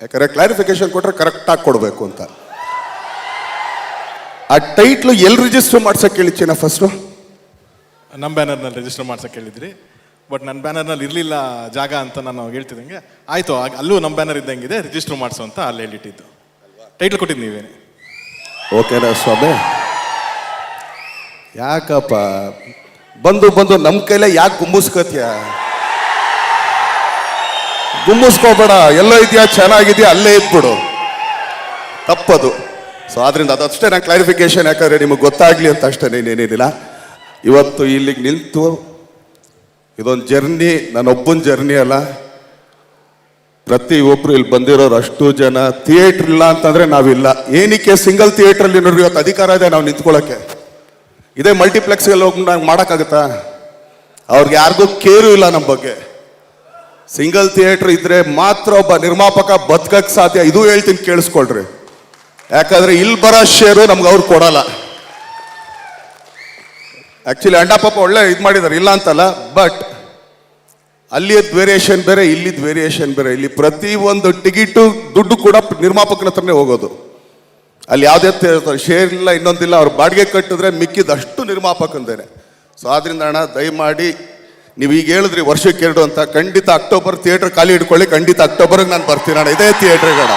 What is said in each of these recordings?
ಯಾಕಂದರೆ ಕ್ಲಾರಿಫಿಕೇಶನ್ ಕೊಟ್ಟರೆ ಕರೆಕ್ಟಾಗಿ ಕೊಡಬೇಕು ಅಂತ. ಆ ಟೈಟ್ಲು ಎಲ್ಲಿ ರಿಜಿಸ್ಟರ್ ಮಾಡ್ಸೋಕ್ಕೆ ಹೇಳಿಚ್ಚಿನ ಫಸ್ಟು? ನಮ್ಮ ಬ್ಯಾನರ್ನಲ್ಲಿ ರಿಜಿಸ್ಟರ್ ಮಾಡ್ಸೋಕೆ ಹೇಳಿದ್ರಿ. ಬಟ್ ನನ್ನ ಬ್ಯಾನರ್ನಲ್ಲಿ ಇರಲಿಲ್ಲ ಜಾಗ ಅಂತ ನಾನು ಹೇಳ್ತಿದ್ದಂಗೆ ಆಯಿತು, ಅಲ್ಲೂ ನಮ್ಮ ಬ್ಯಾನರ್ ಇದ್ದಂಗಿದೆ, ರಿಜಿಸ್ಟರ್ ಮಾಡಿಸು ಅಂತ ಅಲ್ಲಿ ಹೇಳಿಟ್ಟಿದ್ದು. ಟೈಟ್ಲ್ ಕೊಟ್ಟಿದ್ದು ನೀವೇನೆ. ಓಕೆನಾ ಸ್ವಾಮಿ? ಯಾಕಪ್ಪ ಬಂದು ನಮ್ಮ ಕೈಲೇ ಯಾಕೆ ಗುಮ್ಮಿಸ್ಕೋತೀಯ? ಗುಮ್ಮಿಸ್ಕೋಬೇಡ, ಎಲ್ಲೋ ಇದೆಯಾ ಚೆನ್ನಾಗಿದೆಯಾ ಅಲ್ಲೇ ಇದ್ಬಿಡು, ತಪ್ಪದು. ಸೊ ಆದ್ರಿಂದ ಅದಷ್ಟೇ ನಾನು ಕ್ಲಾರಿಫಿಕೇಶನ್, ಯಾಕಂದರೆ ನಿಮಗೆ ಗೊತ್ತಾಗಲಿ ಅಂತ ಅಷ್ಟೇ, ಏನೇನಿಲ್ಲ. ಇವತ್ತು ಇಲ್ಲಿಗೆ ನಿಂತು ಇದೊಂದು ಜರ್ನಿ, ನಾನೊಬ್ಬನ ಜರ್ನಿ ಅಲ್ಲ, ಪ್ರತಿಯೊಬ್ಬರು ಇಲ್ಲಿ ಬಂದಿರೋರು ಅಷ್ಟು ಜನ. ಥಿಯೇಟ್ರ್ ಇಲ್ಲ ಅಂತಂದರೆ ನಾವಿಲ್ಲ. ಏನಕ್ಕೆ ಸಿಂಗಲ್ ಥಿಯೇಟ್ರಲ್ಲಿ ನೋಡ್ರಿ ಇವತ್ತು ಅಧಿಕಾರ ಇದೆ ನಾವು ನಿಂತ್ಕೊಳ್ಳೋಕ್ಕೆ. ಇದೇ ಮಲ್ಟಿಪ್ಲೆಕ್ಸ್ಗೆಲ್ಲ ಹೋಗಿ ನಾವು ಮಾಡೋಕ್ಕಾಗತ್ತಾ? ಅವ್ರಿಗೆ ಯಾರಿಗೂ ಕೇರು ಇಲ್ಲ ನಮ್ಮ ಬಗ್ಗೆ. ಸಿಂಗಲ್ ಥಿಯೇಟ್ರ್ ಇದ್ರೆ ಮಾತ್ರ ಒಬ್ಬ ನಿರ್ಮಾಪಕ ಬದುಕಕ್ಕೆ ಸಾಧ್ಯ. ಇದು ಹೇಳ್ತೀನಿ ಕೇಳಿಸ್ಕೊಳ್ರಿ, ಯಾಕಂದ್ರೆ ಇಲ್ಲಿ ಬರೋ ಶೇರು ನಮ್ಗೆ ಅವ್ರು ಕೊಡಲ್ಲ. ಆ್ಯಕ್ಚುಲಿ ಅಣ್ಣ ಪಾಪ ಒಳ್ಳೆ ಇದು ಮಾಡಿದ್ದಾರೆ, ಇಲ್ಲ ಅಂತಲ್ಲ. ಬಟ್ ಅಲ್ಲಿಯದ್ದು ವೇರಿಯೇಷನ್ ಬೇರೆ, ಇಲ್ಲಿದ್ದು ವೇರಿಯೇಷನ್ ಬೇರೆ. ಇಲ್ಲಿ ಪ್ರತಿಯೊಂದು ಟಿಕೆಟು ದುಡ್ಡು ಕೂಡ ನಿರ್ಮಾಪಕನ ಹತ್ರನೇ ಹೋಗೋದು. ಅಲ್ಲಿ ಯಾವುದೇ ಶೇರ್ ಇಲ್ಲ, ಇನ್ನೊಂದಿಲ್ಲ. ಅವ್ರು ಬಾಡಿಗೆ ಕಟ್ಟಿದ್ರೆ ಮಿಕ್ಕಿದಷ್ಟು ನಿರ್ಮಾಪಕಂದೇನೆ. ಸೊ ಆದ್ರಿಂದ ಅಣ್ಣ ದಯಮಾಡಿ ನೀವು ಈಗ ಹೇಳಿದ್ರಿ ವರ್ಷಕ್ಕೆ 2 ಅಂತ, ಖಂಡಿತ ಅಕ್ಟೋಬರ್ ಥಿಯೇಟ್ರ್ ಖಾಲಿ ಇಟ್ಕೊಳ್ಳಿ, ಖಂಡಿತ ಅಕ್ಟೋಬರ್ಗೆ ನಾನು ಬರ್ತೀನಿ ಅಣ್ಣ, ಇದೇ ಥಿಯೇಟ್ರಿಗೆ ಅಣ್ಣ.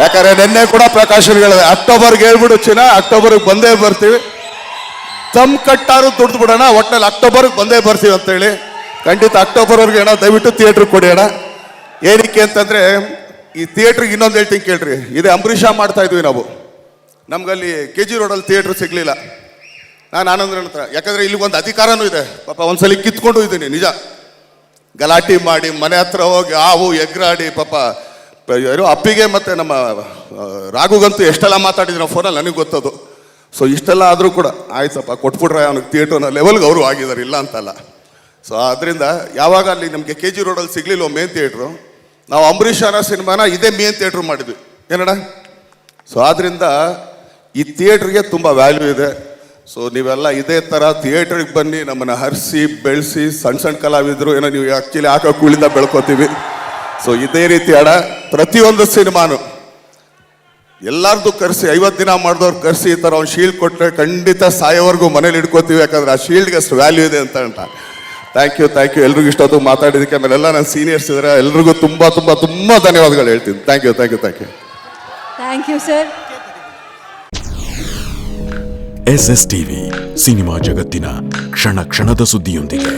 ಯಾಕಂದ್ರೆ ನಿನ್ನೆ ಕೂಡ ಪ್ರಕಾಶನಗಳು ಅಕ್ಟೋಬರ್ಗೆ ಹೇಳ್ಬಿಡು ಚಿನ್ನ, ಅಕ್ಟೋಬರ್ಗೆ ಬಂದೇ ಬರ್ತೀವಿ, ತಮ್ ಕಟ್ಟಾರು ದುಡ್ದು ಬಿಡೋಣ, ಒಟ್ಟಿನಲ್ಲಿ ಅಕ್ಟೋಬರ್ಗೆ ಬಂದೇ ಬರ್ತೀವಿ ಅಂತೇಳಿ. ಖಂಡಿತ ಅಕ್ಟೋಬರ್ವರೆಗೆ ಅಣ್ಣ ದಯವಿಟ್ಟು ಥಿಯೇಟ್ರ್ ಕೊಡಿ ಅಣ್ಣ. ಏನಕ್ಕೆ ಅಂತಂದರೆ ಈ ಥಿಯೇಟ್ರಿಗೆ ಇನ್ನೊಂದು ಹೇಳ್ತೀನಿ ಕೇಳ್ರಿ. ಇದೇ ಅಂಬರೀಷ ಮಾಡ್ತಾ ಇದ್ವಿ ನಾವು, ನಮ್ಗಲ್ಲಿ KG ರೋಡಲ್ಲಿ ಥಿಯೇಟ್ರ್ ಸಿಗಲಿಲ್ಲ. ನಾನು ಆನಂದ್ರನ ಹತ್ರ, ಯಾಕಂದರೆ ಇಲ್ಲಿ ಒಂದು ಅಧಿಕಾರನೂ ಇದೆ ಪಾಪ, ಒಂದ್ಸಲಿ ಕಿತ್ಕೊಂಡು ಇದ್ದೀನಿ ನಿಜ. ಗಲಾಟೆ ಮಾಡಿ ಮನೆ ಹತ್ರ ಹೋಗಿ ಹಾವು ಎಗ್ರಾಡಿ ಪಾಪ ಯಾರು ಅಪ್ಪಿಗೆ ಮತ್ತು ನಮ್ಮ ರಾಘುಗಂತೂ ಎಷ್ಟೆಲ್ಲ ಮಾತಾಡಿದ್ರು ನಾವು ಫೋನಲ್ಲಿ, ನನಗೆ ಗೊತ್ತದು. ಸೊ ಇಷ್ಟೆಲ್ಲ ಆದರೂ ಕೂಡ ಆಯ್ತಪ್ಪ ಕೊಟ್ಬಿಟ್ರೆ ಅವನಿಗೆ ಥಿಯೇಟ್ರ್ನ ಲೆವೆಲ್ಗೆ ಅವರು ಆಗಿದ್ದಾರೆ, ಇಲ್ಲ ಅಂತಲ್ಲ. ಸೊ ಅದರಿಂದ ಯಾವಾಗ ಅಲ್ಲಿ ನಮಗೆ KG ರೋಡಲ್ಲಿ ಸಿಗಲಿಲ್ಲ ಮೇನ್ ಥಿಯೇಟ್ರು, ನಾವು ಅಂಬರೀಷ್ ಅವರ ಸಿನಿಮಾನ ಇದೇ ಮೇನ್ ಥಿಯೇಟ್ರ್ ಮಾಡಿದ್ವಿ ಏನಣ್ಣ. ಸೊ ಆದ್ದರಿಂದ ಈ ಥಿಯೇಟ್ರಿಗೆ ತುಂಬ ವ್ಯಾಲ್ಯೂ ಇದೆ. ಸೊ ನೀವೆಲ್ಲ ಇದೇ ಥರ ಥಿಯೇಟ್ರಿಗೆ ಬನ್ನಿ, ನಮ್ಮನ್ನು ಹರಿಸಿ ಬೆಳೆಸಿ, ಸಣ್ಣ ಕಲಾವಿದರು ಏನೋ ನೀವು ಆ್ಯಕ್ಚುಲಿ ಹಾಕೋ ಕೂಳಿಂದ ಬೆಳ್ಕೊತೀವಿ. ಸೊ ಇದೇ ರೀತಿ ಅಣ್ಣ ಪ್ರತಿಯೊಂದು ಸಿನಿಮಾನು ಎಲ್ಲರದ್ದು ಕರೆಸಿ 50 ದಿನ ಮಾಡಿದವ್ರು ಕರೆಸಿ ಈ ಥರ ಒಂದು ಶೀಲ್ಡ್ ಕೊಟ್ಟರೆ ಖಂಡಿತ ಸಾಯೋವರೆಗೂ ಮನೇಲಿ ಇಟ್ಕೋತೀವಿ, ಯಾಕಂದರೆ ಆ ಶೀಲ್ಡ್ಗೆ ಅಷ್ಟು ವ್ಯಾಲ್ಯೂ ಇದೆ ಅಂತ ಅಂಟ. ಥ್ಯಾಂಕ್ ಯು ಎಲ್ರಿಗೂ ಇಷ್ಟೊತ್ತು ಮಾತಾಡಿದ್ದಕ್ಕೆ. ಆಮೇಲೆ ಎಲ್ಲ ನನ್ನ ಸೀನಿಯರ್ಸ್ ಇದ್ದಾರೆ, ಎಲ್ರಿಗೂ ತುಂಬ ಧನ್ಯವಾದಗಳು ಹೇಳ್ತೀನಿ. Thank you thank you sir. SSTV cinema ಜಗತ್ತಿನ ಕ್ಷಣ ಕ್ಷಣದ ಸುದ್ದಿಯೊಂದಿಗೆ.